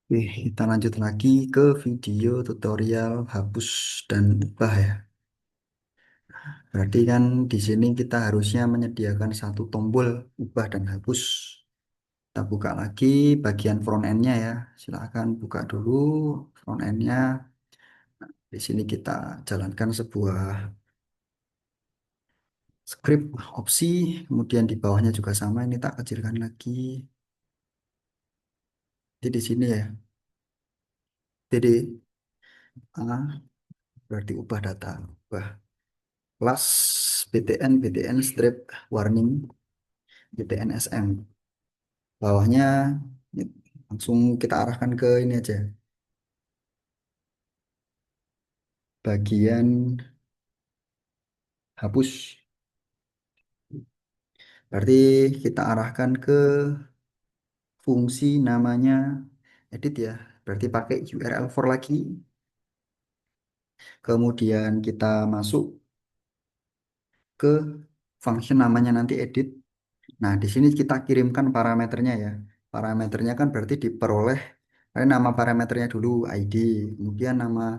Oke, kita lanjut lagi ke video tutorial hapus dan ubah ya. Berarti kan di sini kita harusnya menyediakan satu tombol ubah dan hapus. Kita buka lagi bagian front end-nya ya. Silakan buka dulu front end-nya. Di sini kita jalankan sebuah script opsi, kemudian di bawahnya juga sama. Ini tak kecilkan lagi. Jadi di sini ya. Jadi A berarti ubah data. Ubah kelas btn strip warning BTNSM. Bawahnya langsung kita arahkan ke ini aja. Bagian hapus. Berarti kita arahkan ke fungsi namanya edit ya. Berarti pakai URL for lagi. Kemudian kita masuk ke function namanya nanti edit. Nah, di sini kita kirimkan parameternya ya. Parameternya kan berarti diperoleh nama parameternya dulu ID, kemudian nama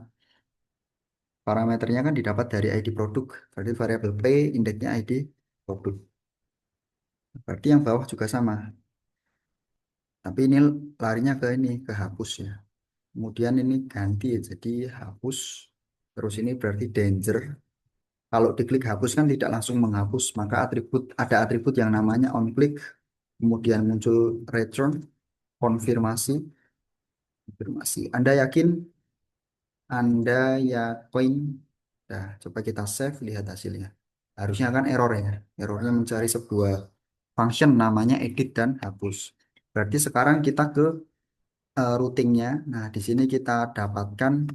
parameternya kan didapat dari ID produk. Berarti variabel P indeksnya ID produk. Berarti yang bawah juga sama. Tapi ini larinya ke ini, ke hapus ya. Kemudian ini ganti ya, jadi hapus. Terus ini berarti danger. Kalau diklik hapus kan tidak langsung menghapus, maka ada atribut yang namanya on click, kemudian muncul return, konfirmasi, konfirmasi. Anda yakin? Nah, coba kita save, lihat hasilnya. Harusnya kan error ya. Errornya mencari sebuah function namanya edit dan hapus. Berarti sekarang kita ke routingnya. Nah, di sini kita dapatkan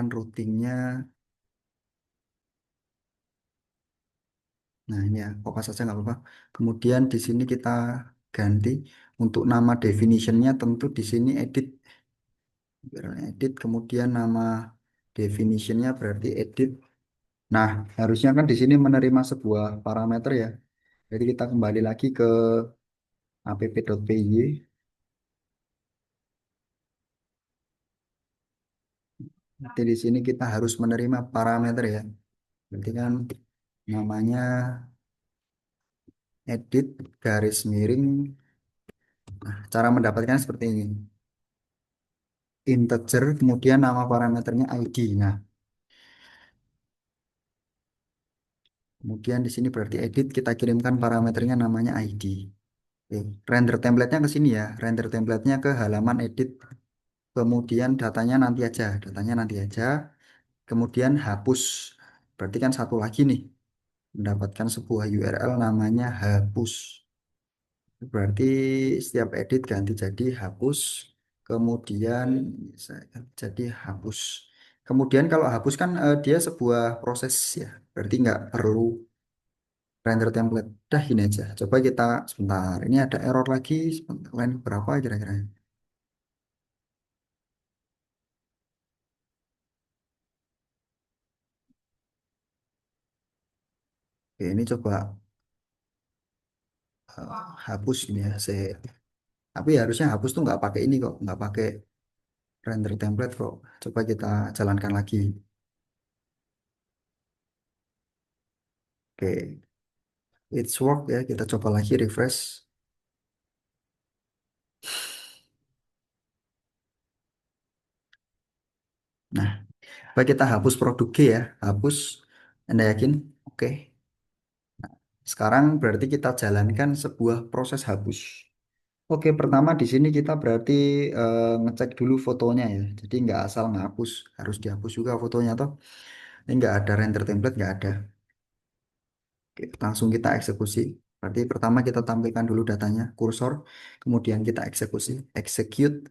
routingnya. Nah, ini ya, kopas saja nggak apa-apa. Kemudian di sini kita ganti untuk nama definitionnya tentu di sini edit. Edit, kemudian nama definitionnya berarti edit. Nah, harusnya kan di sini menerima sebuah parameter ya. Jadi kita kembali lagi ke app.py. Nanti di sini kita harus menerima parameter ya. Berarti kan namanya edit garis miring. Nah, cara mendapatkan seperti ini. Integer, kemudian nama parameternya ID. Nah, kemudian di sini berarti edit, kita kirimkan parameternya namanya ID. Oke. Render template-nya ke sini ya. Render template-nya ke halaman edit. Kemudian datanya nanti aja. Kemudian hapus. Berarti kan satu lagi nih. Mendapatkan sebuah URL namanya hapus. Berarti setiap edit ganti jadi hapus. Kemudian jadi hapus. Kemudian kalau hapus kan dia sebuah proses ya. Berarti nggak perlu render template. Dah ini aja. Coba kita sebentar. Ini ada error lagi. Sebentar. Line berapa kira-kira? Oke, ini coba hapus ini ya. Tapi harusnya hapus tuh nggak pakai ini kok. Nggak pakai render template kok. Coba kita jalankan lagi. Oke, it's work ya. Kita coba lagi refresh. Nah, coba kita hapus produk G ya. Hapus. Anda yakin? Oke. Sekarang berarti kita jalankan sebuah proses hapus. Oke, pertama di sini kita berarti ngecek dulu fotonya ya. Jadi nggak asal ngapus, harus dihapus juga fotonya toh. Ini nggak ada render template, nggak ada. Oke, langsung kita eksekusi. Berarti pertama kita tampilkan dulu datanya, kursor, kemudian kita eksekusi, execute.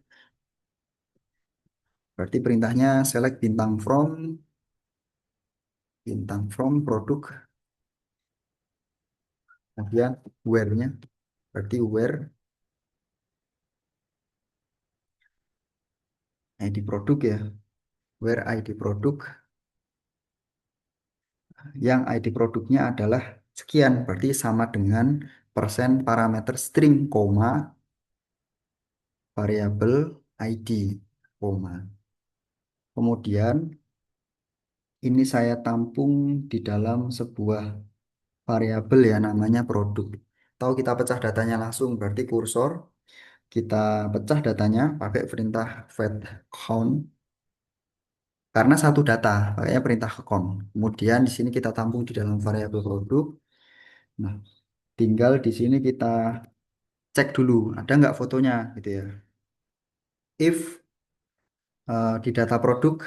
Berarti perintahnya select bintang from produk, kemudian where-nya, berarti where ID produk ya, where ID produk, yang ID produknya adalah sekian, berarti sama dengan persen parameter string, koma, variabel ID, koma. Kemudian ini saya tampung di dalam sebuah variabel ya namanya produk. Tahu kita pecah datanya langsung, berarti kursor kita pecah datanya pakai perintah fetch count karena satu data, pakainya perintah count. Kemudian di sini kita tampung di dalam variabel produk. Nah, tinggal di sini kita cek dulu ada nggak fotonya gitu ya. If di data produk,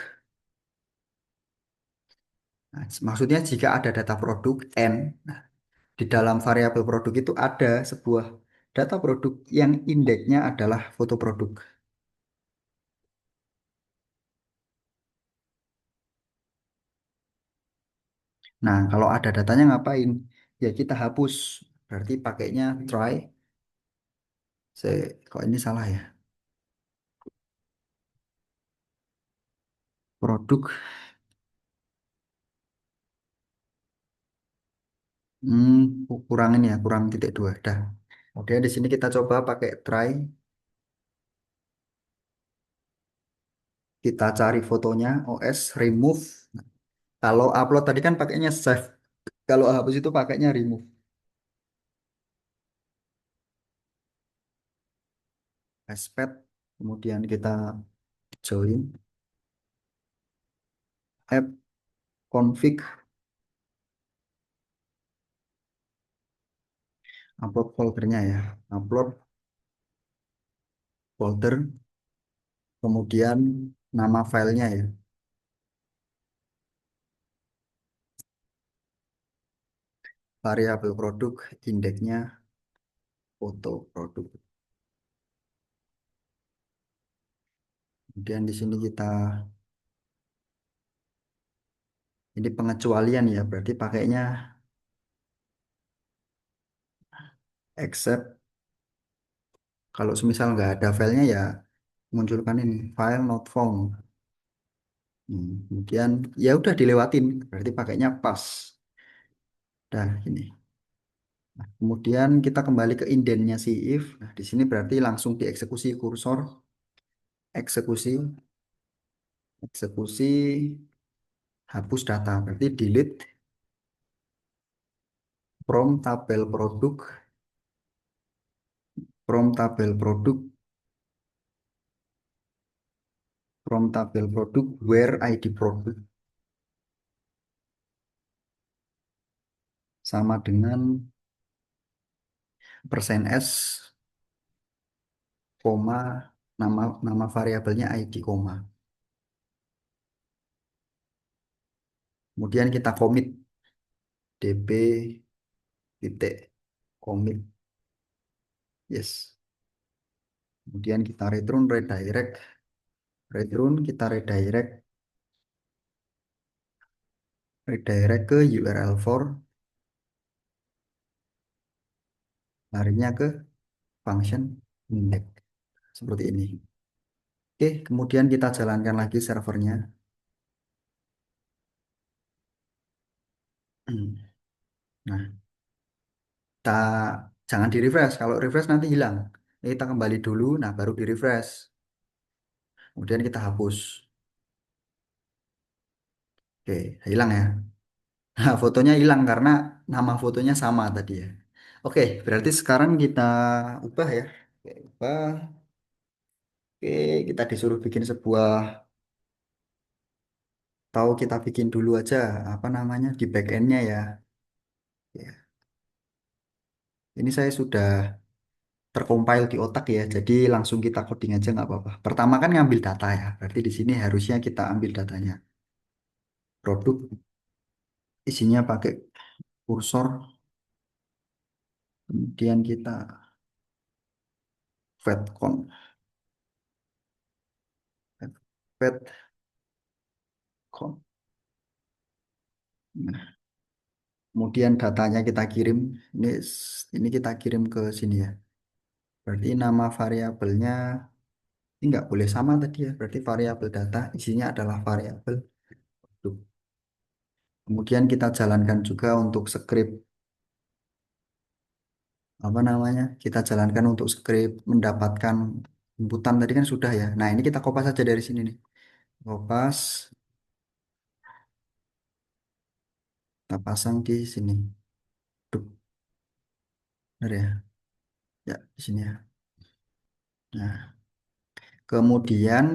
nah, maksudnya jika ada data produk n, nah, di dalam variabel produk itu ada sebuah data produk yang indeksnya adalah foto produk. Nah, kalau ada datanya ngapain? Ya kita hapus. Berarti pakainya try. Kok ini salah ya? Produk. Hmm, kurangin ya, kurang titik dua. Dah. Oke, di sini kita coba pakai try. Kita cari fotonya, OS, remove. Kalau upload tadi kan pakainya save. Kalau hapus itu pakainya remove. Expert. Kemudian kita join. App config. Upload foldernya ya. Upload folder. Kemudian nama filenya ya. Variabel produk, indeksnya foto produk. Kemudian di sini kita, ini pengecualian ya, berarti pakainya except kalau semisal nggak ada filenya ya munculkan ini file not found. Kemudian ya udah dilewatin, berarti pakainya pas. Dah ini. Nah, kemudian kita kembali ke indennya si if. Nah, di sini berarti langsung dieksekusi kursor, eksekusi, eksekusi, hapus data. Berarti delete from tabel produk, from tabel produk, from tabel produk where ID produk sama dengan persen S, koma, nama nama variabelnya ID, koma. Kemudian kita commit db titik commit, yes. Kemudian kita return redirect, return kita redirect, redirect ke URL for, larinya ke function index seperti ini. Oke, kemudian kita jalankan lagi servernya. Nah, kita jangan di refresh. Kalau refresh nanti hilang. Ini kita kembali dulu, nah baru di refresh. Kemudian kita hapus. Oke, hilang ya. Nah, fotonya hilang karena nama fotonya sama tadi ya. Oke, berarti sekarang kita ubah ya. Oke, ubah. Oke, kita disuruh bikin sebuah, tahu kita bikin dulu aja apa namanya di backendnya ya. Ya, ini saya sudah tercompile di otak ya, jadi langsung kita coding aja nggak apa-apa. Pertama kan ngambil data ya, berarti di sini harusnya kita ambil datanya. Produk isinya pakai kursor, kemudian kita fetch count, fetch count. Nah, kemudian datanya kita kirim, ini ini kita kirim ke sini ya. Berarti nama variabelnya ini nggak boleh sama tadi ya. Berarti variabel data isinya adalah variabel produk. Kemudian kita jalankan juga untuk script apa namanya, kita jalankan untuk script mendapatkan inputan tadi kan sudah ya. Nah, ini kita kopas aja dari sini nih. Kopas, kita pasang di sini. Duh, benar ya? Ya, di sini ya. Nah, kemudian,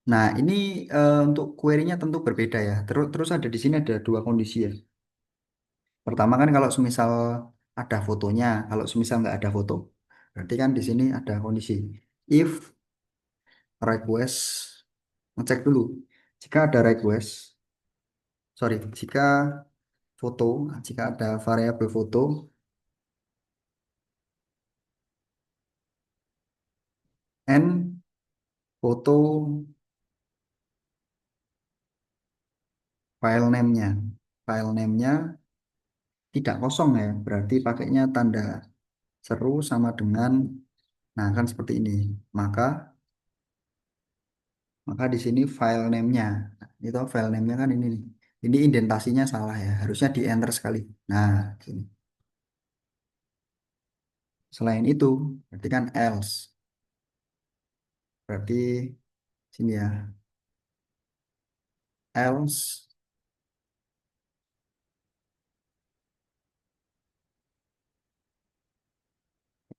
nah ini untuk query-nya tentu berbeda ya. Terus terus ada di sini ada dua kondisi ya. Pertama kan kalau semisal ada fotonya, kalau semisal nggak ada foto, berarti kan di sini ada kondisi if request, ngecek dulu. Jika ada request, sorry, jika foto, jika ada variabel foto and foto file name-nya, file name-nya tidak kosong ya, berarti pakainya tanda seru sama dengan, nah kan seperti ini. Maka maka di sini file name-nya, itu file name-nya kan ini nih. Ini indentasinya salah ya, harusnya di enter sekali. Nah, gini. Selain itu, berarti kan else, berarti sini ya, else,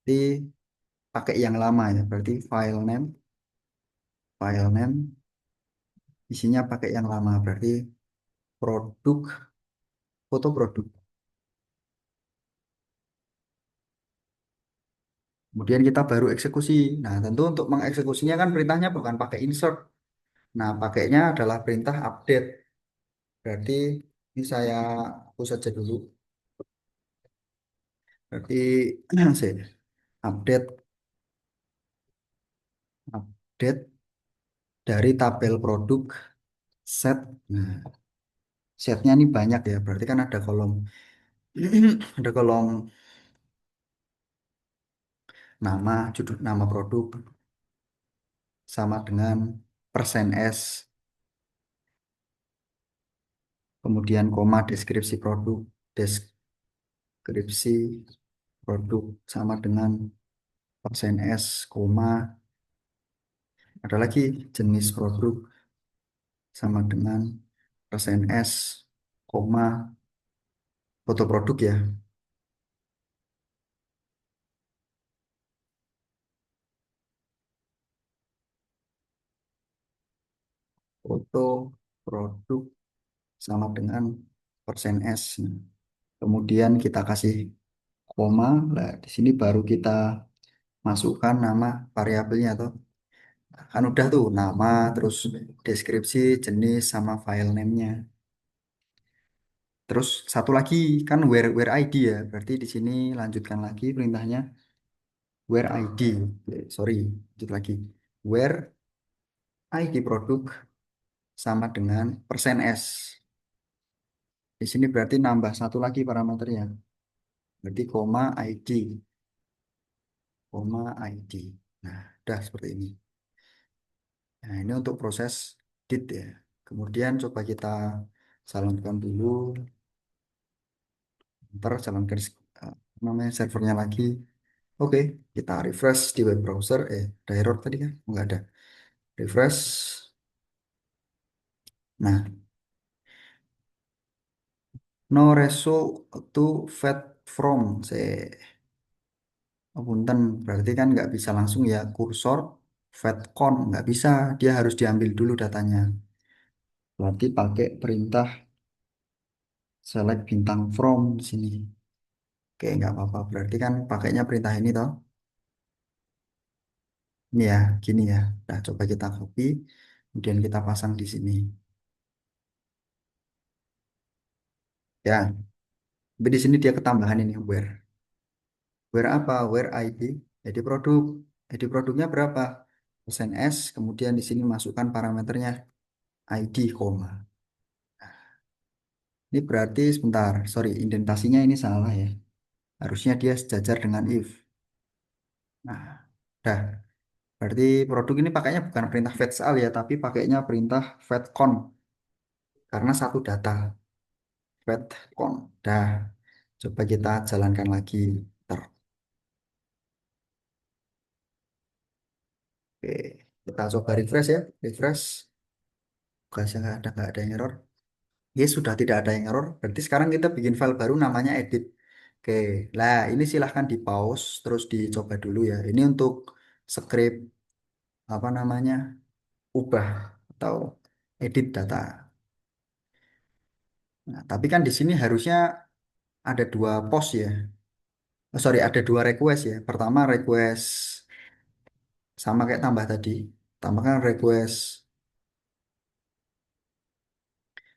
berarti pakai yang lama ya, berarti file name isinya pakai yang lama, berarti produk, foto produk. Kemudian kita baru eksekusi. Nah, tentu untuk mengeksekusinya kan perintahnya bukan pakai insert. Nah, pakainya adalah perintah update. Berarti ini saya hapus saja dulu. Berarti saya update update dari tabel produk set. Nah, setnya ini banyak ya. Berarti kan ada kolom ada kolom nama, judul nama produk sama dengan persen S, kemudian koma deskripsi produk, deskripsi produk sama dengan persen S, koma, ada lagi jenis produk sama dengan persen S, koma, foto produk ya, foto produk sama dengan persen S. Kemudian kita kasih koma, lah di sini baru kita masukkan nama variabelnya atau kan udah tuh nama, terus deskripsi, jenis sama file name-nya. Terus satu lagi kan where ID ya, berarti di sini lanjutkan lagi perintahnya where ID. Sorry, lanjut lagi. Where ID produk sama dengan persen S. Di sini berarti nambah satu lagi parameternya. Berarti koma ID, koma ID. Nah, udah seperti ini. Nah, ini untuk proses did ya. Kemudian coba kita jalankan dulu. Ntar jalankan namanya servernya lagi. Oke, kita refresh di web browser. Ada error tadi kan? Nggak ada. Refresh. Nah, no result to fetch from. Oh, punten, berarti kan nggak bisa langsung ya kursor fetch con. Nggak bisa, dia harus diambil dulu datanya. Berarti pakai perintah select bintang from di sini. Oke, nggak apa-apa. Berarti kan pakainya perintah ini toh. Ini ya, gini ya. Nah, coba kita copy, kemudian kita pasang di sini. Ya, tapi di sini dia ketambahan ini where. Where apa? Where ID. Jadi produk. Jadi produknya berapa? Persen S. Kemudian di sini masukkan parameternya ID, koma. Ini berarti sebentar. Sorry, indentasinya ini salah ya. Harusnya dia sejajar dengan if. Nah, dah. Berarti produk ini pakainya bukan perintah fetch all ya, tapi pakainya perintah fetch con. Karena satu data. Fetch con. Dah. Coba kita jalankan lagi. Ntar. Oke, kita coba refresh ya. Refresh. Gasnya nggak ada yang error. Ya sudah tidak ada yang error. Berarti sekarang kita bikin file baru namanya edit. Oke, lah ini silahkan di pause terus dicoba dulu ya. Ini untuk script apa namanya ubah atau edit data. Nah, tapi kan di sini harusnya ada dua post ya. Oh, sorry, ada dua request ya. Pertama request sama kayak tambah tadi. Tambahkan request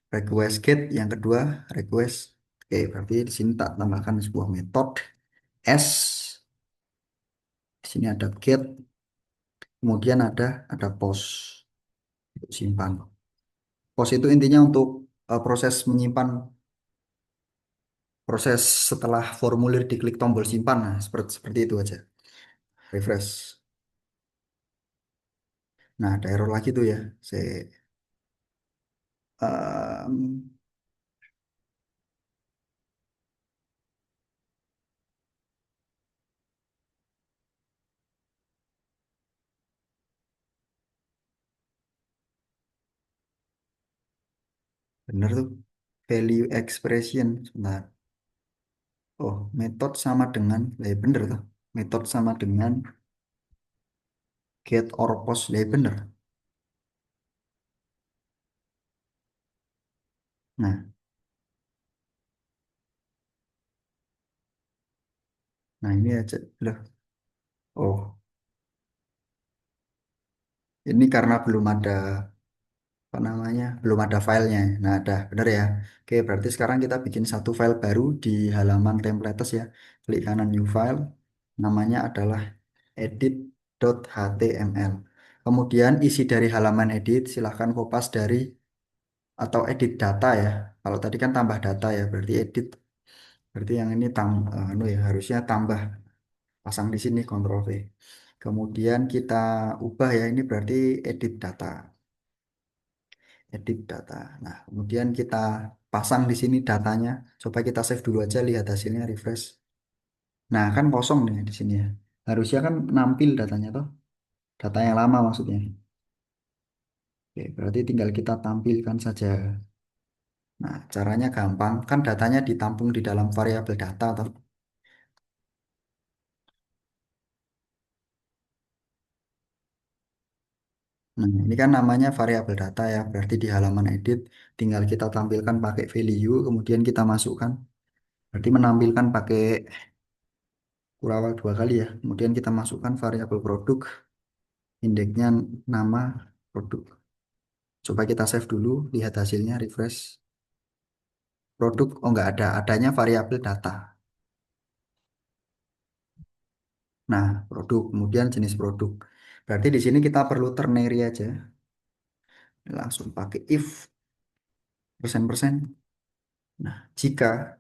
request get, yang kedua request. Oke, berarti di sini tak tambahkan sebuah metode s. Di sini ada get, kemudian ada post untuk simpan. Post itu intinya untuk proses menyimpan, proses setelah formulir diklik tombol simpan. Nah, seperti itu aja. Refresh. Nah, ada error lagi tuh ya. Saya bener tuh. Value expression. Sebentar. Oh, metode sama dengan, ya bener tuh. Metode sama dengan get or post, ya bener. Nah, nah ini aja. Loh. Oh, ini karena belum ada apa namanya, belum ada filenya. Nah, ada bener ya. Oke, berarti sekarang kita bikin satu file baru di halaman templates ya. Klik kanan new file. Namanya adalah edit.html. Kemudian isi dari halaman edit silahkan kopas dari atau edit data ya. Kalau tadi kan tambah data ya, berarti edit. Berarti yang ini anu ya, harusnya tambah, pasang di sini Ctrl V. Kemudian kita ubah ya, ini berarti edit data. Edit data. Nah, kemudian kita pasang di sini datanya. Coba kita save dulu aja, lihat hasilnya, refresh. Nah, kan kosong nih di sini ya. Harusnya kan nampil datanya tuh. Data yang lama maksudnya. Oke, berarti tinggal kita tampilkan saja. Nah, caranya gampang. Kan datanya ditampung di dalam variabel data toh. Nah, ini kan namanya variabel data ya. Berarti di halaman edit tinggal kita tampilkan pakai value, kemudian kita masukkan. Berarti menampilkan pakai kurawal dua kali ya. Kemudian kita masukkan variabel produk, indeksnya nama produk. Coba kita save dulu, lihat hasilnya, refresh. Produk, oh nggak ada, adanya variabel data. Nah, produk, kemudian jenis produk. Berarti di sini kita perlu ternary aja. Langsung pakai if persen-persen. Nah, jika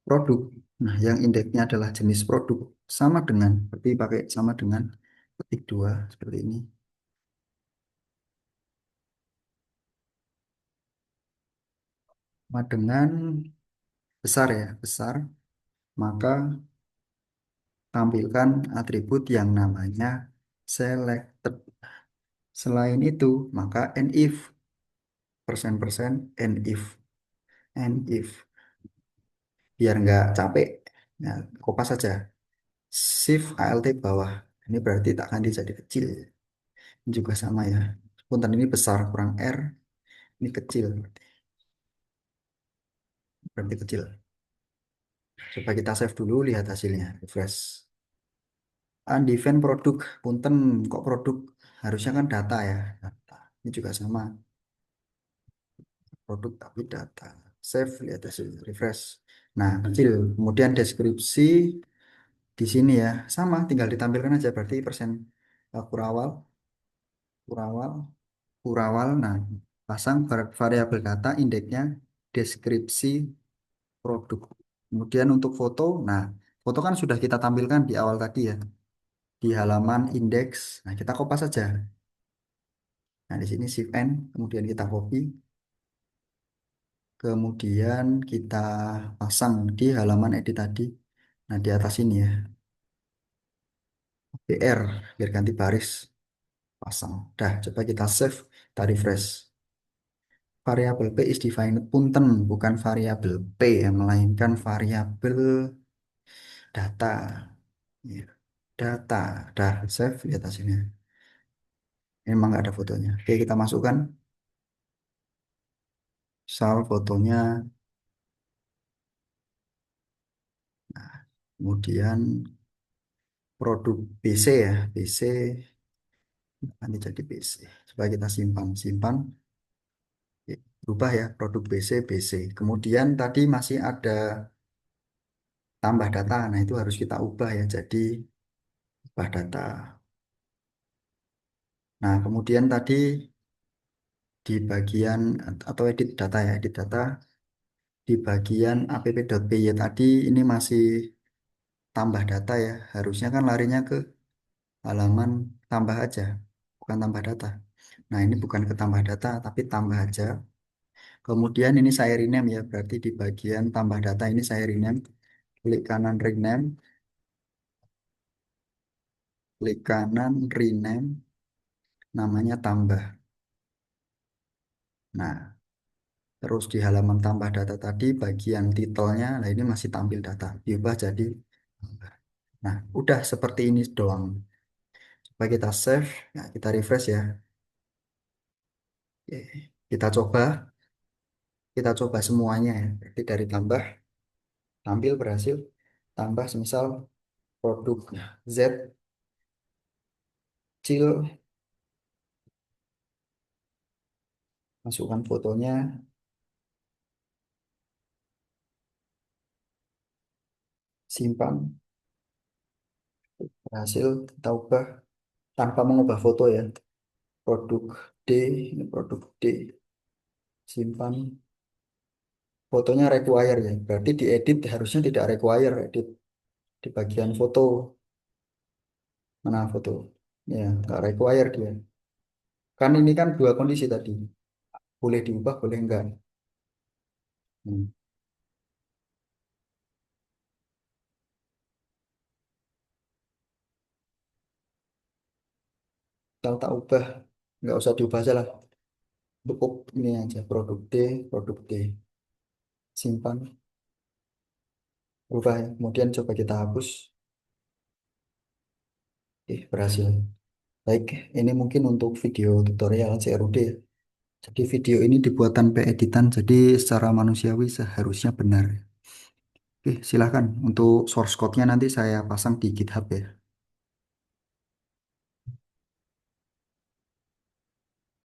produk, nah yang indeksnya adalah jenis produk sama dengan, berarti pakai sama dengan ketik dua seperti ini. Sama dengan besar ya, besar, maka tampilkan atribut yang namanya selected. Selain itu, maka and if persen-persen and if biar nggak capek, nah, kopas saja. Shift Alt bawah. Ini berarti tak ganti jadi kecil. Ini juga sama ya. Punten ini besar kurang R, ini kecil berarti kecil. Coba kita save dulu, lihat hasilnya, refresh. Undefined produk, punten kok produk, harusnya kan data ya, data. Ini juga sama, produk tapi data. Save, lihat hasilnya, refresh. Nah, kecil. Kemudian deskripsi di sini ya, sama, tinggal ditampilkan aja, berarti persen kurawal, kurawal, kurawal. Nah, pasang variabel data, indeksnya, deskripsi produk. Kemudian untuk foto, nah, foto kan sudah kita tampilkan di awal tadi ya, di halaman indeks. Nah, kita kopas saja. Nah, di sini shift N, kemudian kita copy, kemudian kita pasang di halaman edit tadi. Nah, di atas ini ya. BR, biar ganti baris, pasang. Dah, coba kita save, kita refresh. Variabel P is defined, punten, bukan variabel P, ya, melainkan variabel data. Ya, data. Dah, save, lihat hasilnya. Memang nggak ada fotonya. Oke, kita masukkan. Misal fotonya, kemudian produk BC ya, BC nanti jadi BC. Coba kita simpan, simpan. Ya, berubah ya, produk BC, BC. Kemudian tadi masih ada tambah data. Nah, itu harus kita ubah ya, jadi ubah data. Nah, kemudian tadi di bagian atau edit data ya, edit data di bagian app.py tadi ini masih tambah data ya. Harusnya kan larinya ke halaman tambah aja, bukan tambah data. Nah, ini bukan ke tambah data, tapi tambah aja. Kemudian ini saya rename ya, berarti di bagian tambah data ini saya rename. Klik kanan rename, klik kanan rename, namanya tambah. Nah, terus di halaman tambah data tadi, bagian titelnya, nah ini masih tampil data. Diubah jadi tambah. Nah, udah seperti ini doang. Coba kita save, nah, kita refresh ya. Oke, kita coba semuanya ya. Jadi dari tambah, tampil berhasil, tambah semisal produk Z, kecil, masukkan fotonya, simpan, berhasil, kita ubah tanpa mengubah foto ya. Produk D, ini produk D, simpan, fotonya require ya. Berarti diedit harusnya tidak require edit di bagian foto. Mana foto? Ya, nggak require dia. Kan ini kan dua kondisi tadi. Boleh diubah, boleh enggak. Hmm. Kalau tak ubah, nggak usah diubah aja lah. Cukup ini aja, produk D. Simpan, ubah ya. Kemudian coba kita hapus. Berhasil. Baik, ini mungkin untuk video tutorial CRUD ya. Jadi video ini dibuat tanpa editan, jadi secara manusiawi seharusnya benar. Oke, silahkan. Untuk source code-nya nanti saya pasang di GitHub ya.